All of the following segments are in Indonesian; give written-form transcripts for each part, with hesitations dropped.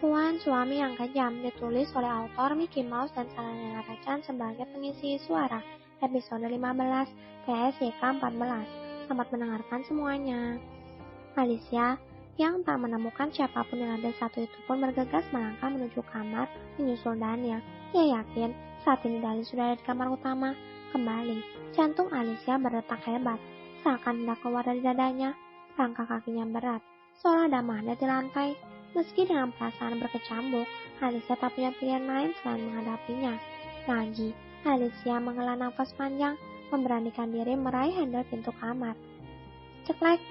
Tuan Suami yang Kejam ditulis oleh autor Mickey Mouse dan Salana Rachan sebagai pengisi suara. Episode 15, PSYK 14. Selamat mendengarkan semuanya. Alicia yang tak menemukan siapapun di lantai satu itu pun bergegas melangkah menuju kamar menyusul Daniel. Ia yakin saat ini Daniel sudah ada di kamar utama. Kembali, jantung Alicia berdetak hebat, seakan hendak keluar dari dadanya. Langkah kakinya berat, seolah ada magnet di lantai. Meski dengan perasaan berkecambuk, Alicia tak punya pilihan lain selain menghadapinya. Lagi, Alicia menghela nafas panjang, memberanikan diri meraih handle pintu kamar. Ceklek,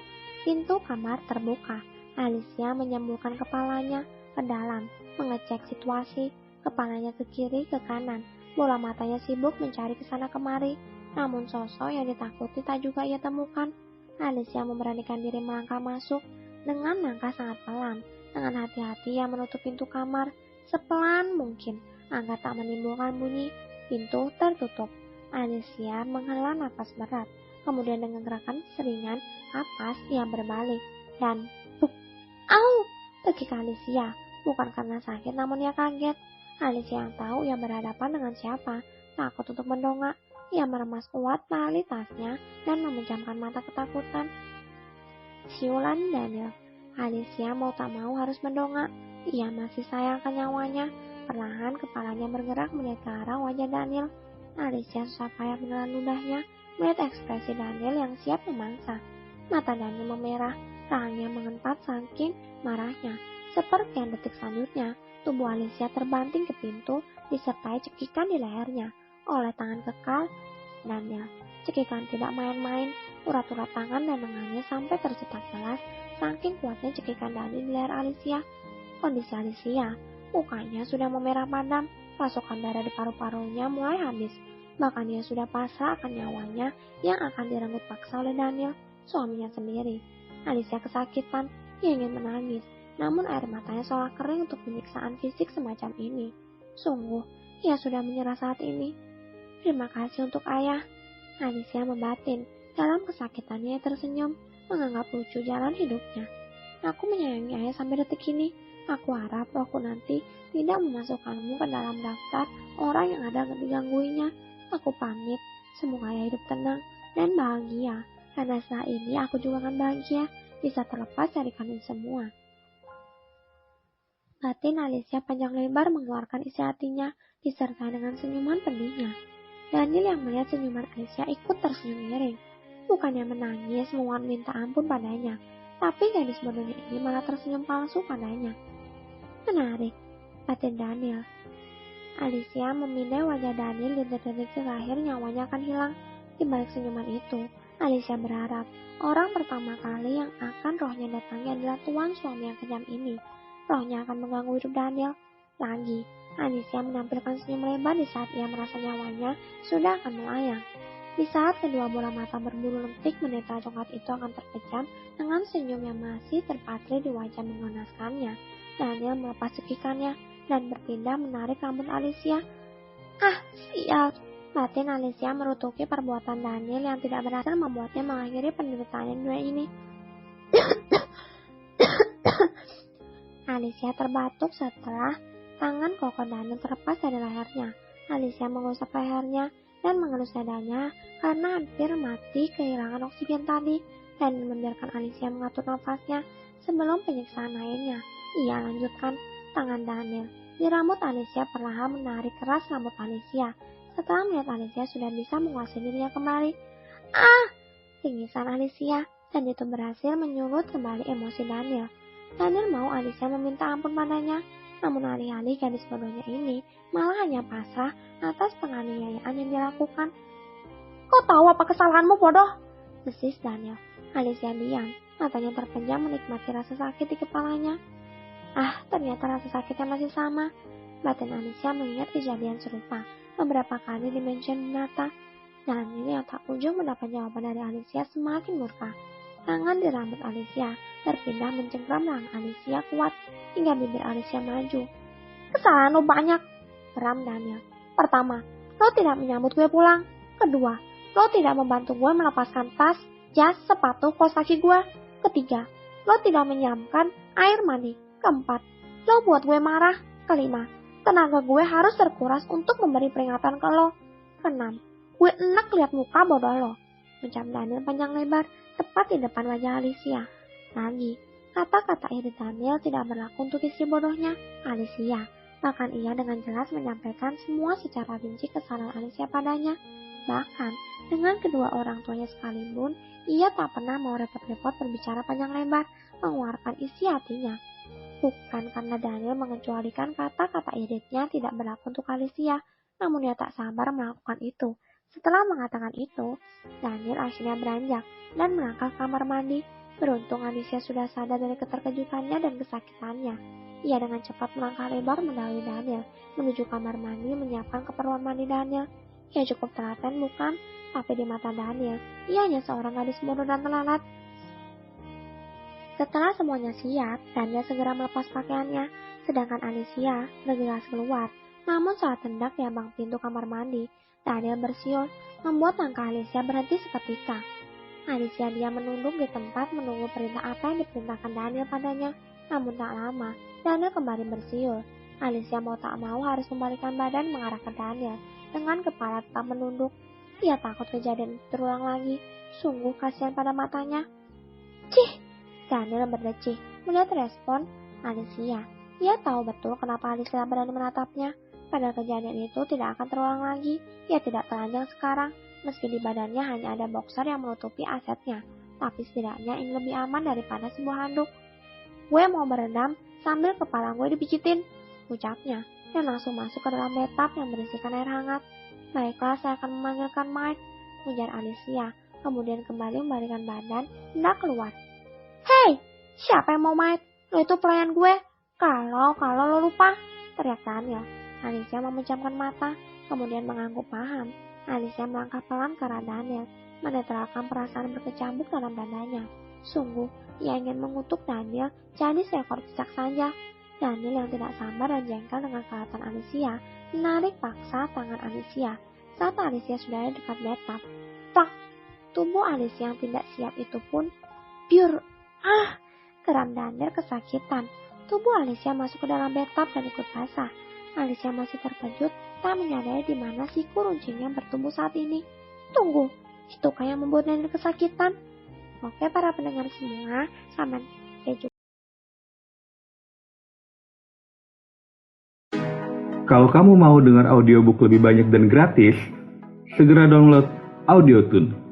pintu kamar terbuka. Alicia menyembulkan kepalanya ke dalam, mengecek situasi. Kepalanya ke kiri, ke kanan. Bola matanya sibuk mencari ke sana kemari. Namun sosok yang ditakuti tak juga ia temukan. Alicia memberanikan diri melangkah masuk dengan langkah sangat pelan. Dengan hati-hati ia menutup pintu kamar sepelan mungkin agar tak menimbulkan bunyi. Pintu tertutup. Alicia menghela nafas berat. Kemudian dengan gerakan seringan, napas ia berbalik dan buk. Au! Tekik Alicia. Bukan karena sakit namun ia kaget. Alicia yang tahu ia berhadapan dengan siapa. Takut untuk mendongak. Ia meremas kuat tali tasnya dan memejamkan mata ketakutan. Siulan Daniel. Alicia mau tak mau harus mendongak. Ia masih sayangkan nyawanya. Perlahan kepalanya bergerak melihat ke arah wajah Daniel. Alicia susah payah menelan ludahnya melihat ekspresi Daniel yang siap memangsa. Mata Daniel memerah, rahangnya mengentat saking marahnya. Sepertian detik selanjutnya, tubuh Alicia terbanting ke pintu disertai cekikan di lehernya oleh tangan kekal Daniel. Cekikan tidak main-main, urat-urat tangan dan lengannya sampai tercetak jelas. Saking kuatnya cekikan Daniel di leher Alicia. Kondisi Alicia, mukanya sudah memerah padam, pasokan darah di paru-parunya mulai habis. Bahkan ia sudah pasrah akan nyawanya yang akan direnggut paksa oleh Daniel, suaminya sendiri. Alicia kesakitan, ia ingin menangis, namun air matanya seolah kering untuk penyiksaan fisik semacam ini. Sungguh, ia sudah menyerah saat ini. Terima kasih untuk ayah. Alicia membatin, dalam kesakitannya ia tersenyum, menganggap lucu jalan hidupnya. Aku menyayangi ayah sampai detik ini. Aku harap rohku nanti tidak memasukkanmu ke dalam daftar orang yang ada digangguinya. Aku pamit, semoga ayah hidup tenang dan bahagia. Karena setelah ini aku juga akan bahagia, bisa terlepas dari kalian semua. Batin Alicia panjang lebar mengeluarkan isi hatinya, disertai dengan senyuman pedihnya. Daniel yang melihat senyuman Alicia ikut tersenyum miring. Bukannya menangis memohon minta ampun padanya, tapi gadis bodohnya ini malah tersenyum palsu padanya. Menarik, batin Daniel. Alicia memindai wajah Daniel di detik-detik terakhir nyawanya akan hilang. Di balik senyuman itu, Alicia berharap orang pertama kali yang akan rohnya datangi adalah tuan suami yang kejam ini. Rohnya akan mengganggu hidup Daniel. Lagi, Alicia menampilkan senyum lebar di saat ia merasa nyawanya sudah akan melayang. Di saat kedua bola mata berburu lentik menetra coklat itu akan terpejam dengan senyum yang masih terpatri di wajah menggonaskannya, Daniel melepas cekikannya dan berpindah menarik rambut Alicia. Ah, sial! Batin Alicia merutuki perbuatan Daniel yang tidak berhasil membuatnya mengakhiri penderitaannya di dunia ini. Alicia terbatuk setelah tangan kokoh Daniel terlepas dari lehernya. Alicia menggosok lehernya dan mengelus dadanya karena hampir mati kehilangan oksigen tadi, dan membiarkan Alicia mengatur nafasnya sebelum penyiksaan lainnya. Ia lanjutkan tangan Daniel di rambut Alicia, perlahan menarik keras rambut Alicia. Setelah melihat Alicia sudah bisa menguasai dirinya kembali. Ah! Tingisan Alicia, dan itu berhasil menyulut kembali emosi Daniel. Daniel mau Alicia meminta ampun padanya, namun alih-alih gadis bodohnya ini malah hanya pasrah atas penganiayaan yang dilakukan. Kau tahu apa kesalahanmu, bodoh? Desis Daniel. Alicia diam, matanya terpejam menikmati rasa sakit di kepalanya. Ah, ternyata rasa sakitnya masih sama. Batin Alicia mengingat kejadian serupa beberapa kali di mansion binatang. Daniel yang tak kunjung mendapat jawaban dari Alicia semakin murka. Tangan di rambut Alicia berpindah mencengkram rahang Alicia kuat hingga bibir Alicia maju. Kesalahan lo banyak, geram Daniel. Pertama, lo tidak menyambut gue pulang. Kedua, lo tidak membantu gue melepaskan tas, jas, sepatu, kaos kaki gue. Ketiga, lo tidak menyiapkan air mandi. Keempat, Lo buat gue marah. Kelima, tenaga gue harus terkuras untuk memberi peringatan ke lo. Keenam, gue enak lihat muka bodoh lo. Ucap Daniel panjang lebar, tepat di depan wajah Alicia. Lagi, kata-kata irit Daniel tidak berlaku untuk istri bodohnya, Alicia. Bahkan ia dengan jelas menyampaikan semua secara rinci kesalahan Alicia padanya. Bahkan, dengan kedua orang tuanya sekalipun, ia tak pernah mau repot-repot berbicara panjang lebar, mengeluarkan isi hatinya. Bukan karena Daniel mengecualikan kata-kata iritnya tidak berlaku untuk Alicia, namun ia tak sabar melakukan itu. Setelah mengatakan itu, Daniel akhirnya beranjak dan melangkah ke kamar mandi. Beruntung Alicia sudah sadar dari keterkejutannya dan kesakitannya. Ia dengan cepat melangkah lebar mendahului Daniel, menuju kamar mandi menyiapkan keperluan mandi Daniel. Ia cukup telaten bukan? Tapi di mata Daniel, ia hanya seorang gadis bodoh dan telalat. Setelah semuanya siap, Daniel segera melepas pakaiannya, sedangkan Alicia bergegas keluar. Namun saat hendak di ambang pintu kamar mandi, Daniel bersiul, membuat langkah Alicia berhenti seketika. Alicia diam menunduk di tempat menunggu perintah apa yang diperintahkan Daniel padanya. Namun tak lama, Daniel kembali bersiul. Alicia mau tak mau harus membalikan badan mengarah ke Daniel, dengan kepala tetap menunduk. Ia takut kejadian itu terulang lagi. Sungguh kasihan pada matanya. Cih! Daniel berdecih melihat respon Alicia. Ia tahu betul kenapa Alicia berani menatapnya. Pada kejadian itu tidak akan terulang lagi. Ia tidak telanjang sekarang, meski di badannya hanya ada boxer yang menutupi asetnya. Tapi setidaknya ini lebih aman daripada sebuah handuk. Gue mau berendam sambil kepala gue dipijitin, ucapnya, dan langsung masuk ke dalam bathtub yang berisikan air hangat. Baiklah, saya akan memanggilkan Mike, ujar Alicia, kemudian kembali membalikkan badan, hendak keluar. Hei, siapa yang mau Mike? Lo itu pelayan gue. Kalau lo lupa, teriak Daniel. Alicia memejamkan mata, kemudian mengangguk paham. Alicia melangkah pelan ke arah Daniel, menetralkan perasaan berkecambuk dalam dadanya. Sungguh, ia ingin mengutuk Daniel jadi seekor cicak saja. Daniel yang tidak sabar dan jengkel dengan kelihatan Alicia, menarik paksa tangan Alicia. Saat Alicia sudah ada dekat bathtub, plak, tubuh Alicia yang tidak siap itu pun biur. Geram Daniel kesakitan. Tubuh Alicia masuk ke dalam bathtub dan ikut basah. Alicia masih terkejut, tak menyadari di mana siku runcingnya bertumbuh saat ini. Tunggu, itukah yang membuat Daniel kesakitan? Oke para pendengar semua, sampai jumpa. Kalau kamu mau dengar audiobook lebih banyak dan gratis, segera download Audiotune.